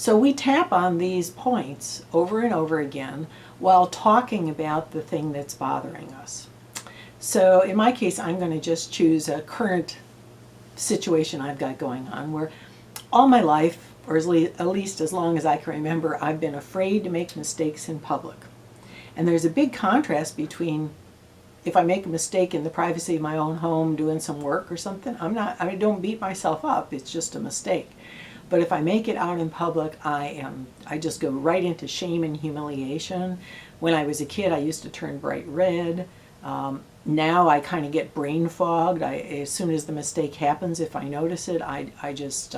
So we tap on these points over and over again while talking about the thing that's bothering us. So in my case, I'm going to just choose a current situation I've got going on where all my life, or at least as long as I can remember, I've been afraid to make mistakes in public. And there's a big contrast between if I make a mistake in the privacy of my own home doing some work or something, I don't beat myself up, it's just a mistake. But if I make it out in public, I just go right into shame and humiliation. When I was a kid, I used to turn bright red. Now I kind of get brain fogged. As soon as the mistake happens, if I notice it, I just,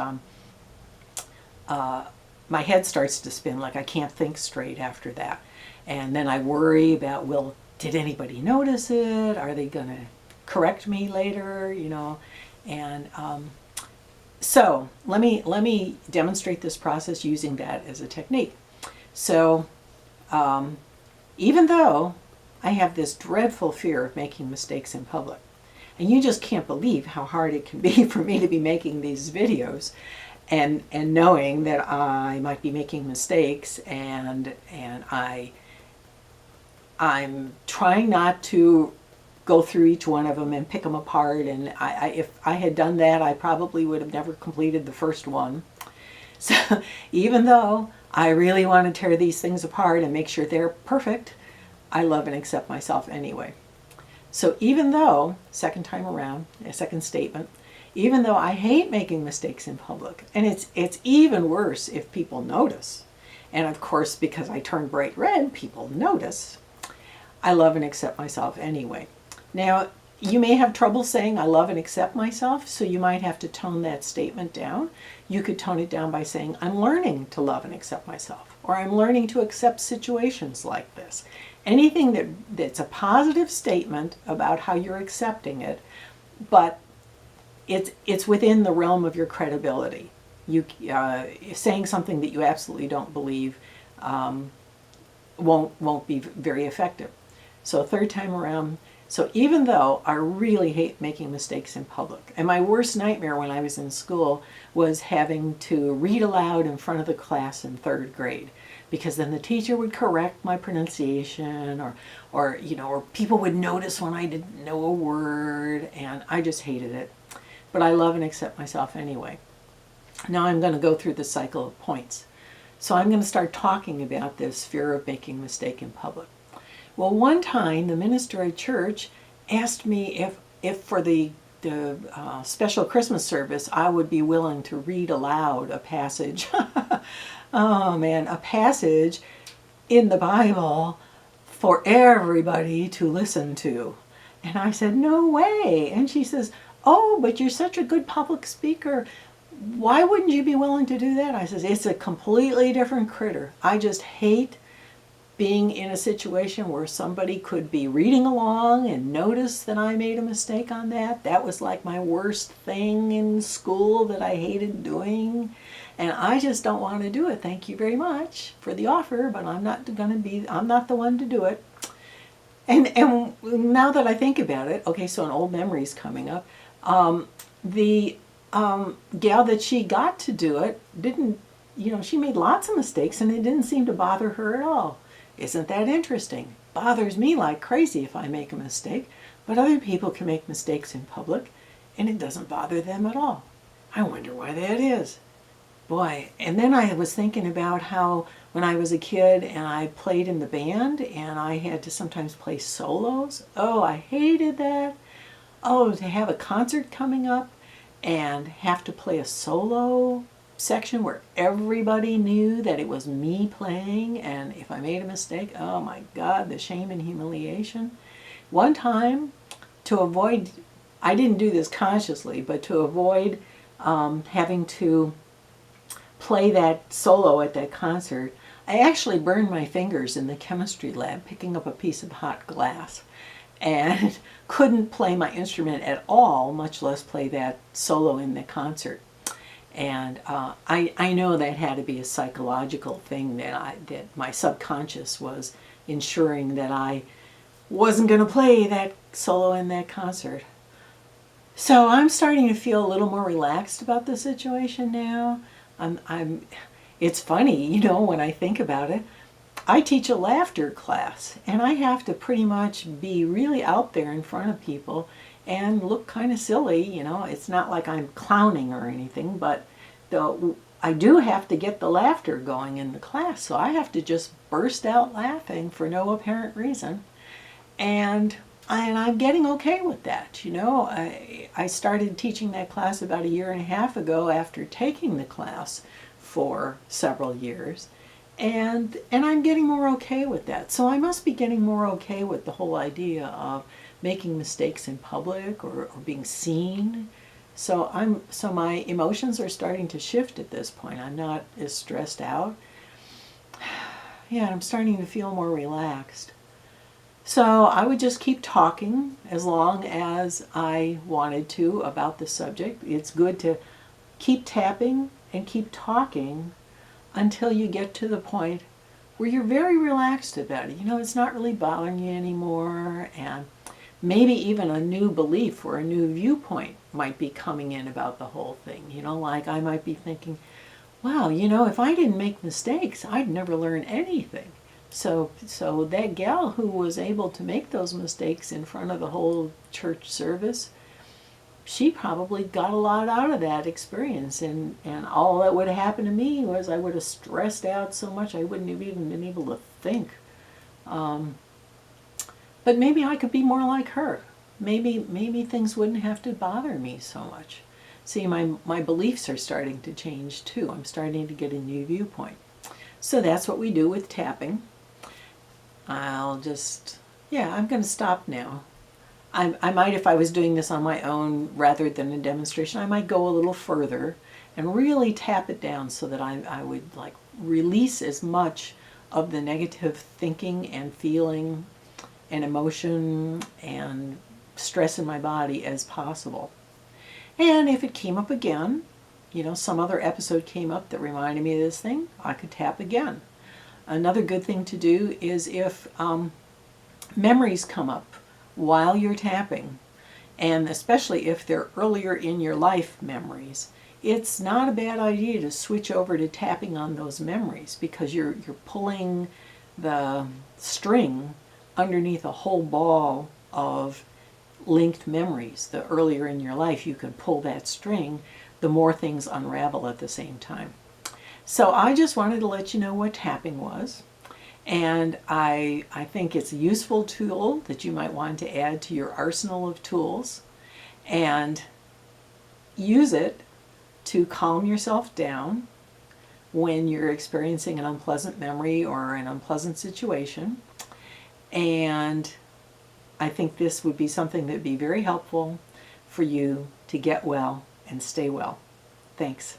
my head starts to spin, like I can't think straight after that. And then I worry about, well, did anybody notice it? Are they going to correct me later? You know, and so let me demonstrate this process using that as a technique. So even though I have this dreadful fear of making mistakes in public, and you just can't believe how hard it can be for me to be making these videos and knowing that I might be making mistakes, and I'm trying not to go through each one of them and pick them apart, and if I had done that, I probably would have never completed the first one. So even though I really want to tear these things apart and make sure they're perfect, I love and accept myself anyway. So even though, second time around, a second statement, even though I hate making mistakes in public, and it's even worse if people notice, and of course because I turn bright red, people notice, I love and accept myself anyway. Now, you may have trouble saying I love and accept myself, so you might have to tone that statement down. You could tone it down by saying I'm learning to love and accept myself, or I'm learning to accept situations like this. Anything that's a positive statement about how you're accepting it, but it's within the realm of your credibility. You saying something that you absolutely don't believe won't be very effective. So third time around. So even though I really hate making mistakes in public, and my worst nightmare when I was in school was having to read aloud in front of the class in third grade, because then the teacher would correct my pronunciation, or people would notice when I didn't know a word, and I just hated it. But I love and accept myself anyway. Now I'm going to go through the cycle of points. So I'm going to start talking about this fear of making a mistake in public. Well, one time the minister at church asked me if for the special Christmas service I would be willing to read aloud a passage. Oh man, a passage in the Bible for everybody to listen to. And I said, no way. And she says, oh, but you're such a good public speaker. Why wouldn't you be willing to do that? I says, it's a completely different critter. I just hate being in a situation where somebody could be reading along and notice that I made a mistake on that. That was like my worst thing in school that I hated doing. And I just don't want to do it. Thank you very much for the offer, but I'm not the one to do it. And now that I think about it, okay, so an old memory's coming up. The gal that she got to do it didn't, she made lots of mistakes and it didn't seem to bother her at all. Isn't that interesting? Bothers me like crazy if I make a mistake, but other people can make mistakes in public and it doesn't bother them at all. I wonder why that is. Boy, and then I was thinking about how when I was a kid and I played in the band and I had to sometimes play solos. Oh, I hated that. Oh, to have a concert coming up and have to play a solo section where everybody knew that it was me playing, and if I made a mistake, oh my God, the shame and humiliation. One time, to avoid, I didn't do this consciously, but to avoid having to play that solo at that concert, I actually burned my fingers in the chemistry lab picking up a piece of hot glass, and couldn't play my instrument at all, much less play that solo in the concert. And I know that had to be a psychological thing that my subconscious was ensuring that I wasn't going to play that solo in that concert. So I'm starting to feel a little more relaxed about the situation now. It's funny, you know, when I think about it. I teach a laughter class, and I have to pretty much be really out there in front of people and look kind of silly, you know. It's not like I'm clowning or anything, but I do have to get the laughter going in the class, so I have to just burst out laughing for no apparent reason. And I'm getting okay with that, you know. I started teaching that class about a year and a half ago after taking the class for several years. And I'm getting more okay with that. So I must be getting more okay with the whole idea of making mistakes in public or being seen. So my emotions are starting to shift at this point. I'm not as stressed out. Yeah, I'm starting to feel more relaxed. So I would just keep talking as long as I wanted to about the subject. It's good to keep tapping and keep talking until you get to the point where you're very relaxed about it. You know, it's not really bothering you anymore, and maybe even a new belief or a new viewpoint might be coming in about the whole thing. You know, like I might be thinking, wow, you know, if I didn't make mistakes, I'd never learn anything. So that gal who was able to make those mistakes in front of the whole church service, she probably got a lot out of that experience, and all that would have happened to me was I would have stressed out so much I wouldn't have even been able to think. But maybe I could be more like her. Maybe things wouldn't have to bother me so much. See, my beliefs are starting to change too. I'm starting to get a new viewpoint. So that's what we do with tapping. I'm going to stop now. I might, if I was doing this on my own rather than a demonstration, I might go a little further and really tap it down so that I would like release as much of the negative thinking and feeling and emotion and stress in my body as possible. And if it came up again, you know, some other episode came up that reminded me of this thing, I could tap again. Another good thing to do is if memories come up while you're tapping, and especially if they're earlier in your life memories, it's not a bad idea to switch over to tapping on those memories, because you're pulling the string underneath a whole ball of linked memories. The earlier in your life you can pull that string, the more things unravel at the same time. So I just wanted to let you know what tapping was. And I think it's a useful tool that you might want to add to your arsenal of tools, and use it to calm yourself down when you're experiencing an unpleasant memory or an unpleasant situation. And I think this would be something that would be very helpful for you to get well and stay well. Thanks.